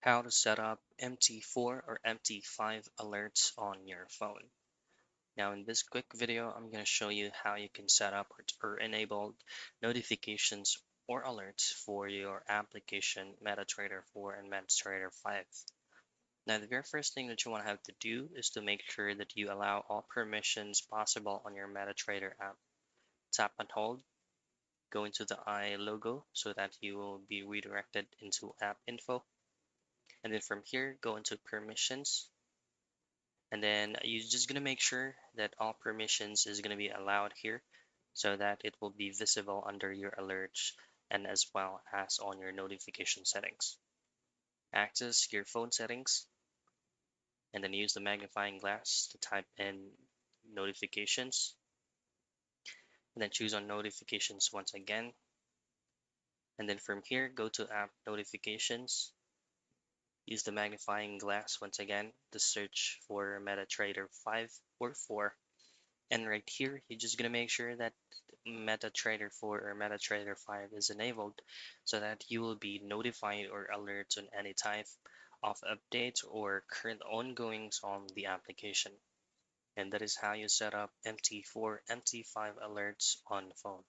How to set up MT4 or MT5 alerts on your phone. Now in this quick video, I'm going to show you how you can set up or enable notifications or alerts for your application MetaTrader 4 and MetaTrader 5. Now the very first thing that you want to have to do is to make sure that you allow all permissions possible on your MetaTrader app. Tap and hold, go into the I logo so that you will be redirected into app info. And then from here, go into permissions. And then you're just going to make sure that all permissions is going to be allowed here so that it will be visible under your alerts and as well as on your notification settings. Access your phone settings and then use the magnifying glass to type in notifications and then choose on notifications once again. And then from here, go to app notifications. Use the magnifying glass once again to search for MetaTrader 5 or 4. And right here, you're just going to make sure that MetaTrader 4 or MetaTrader 5 is enabled so that you will be notified or alerts on any type of updates or current ongoings on the application. And that is how you set up MT4, MT5 alerts on the phone.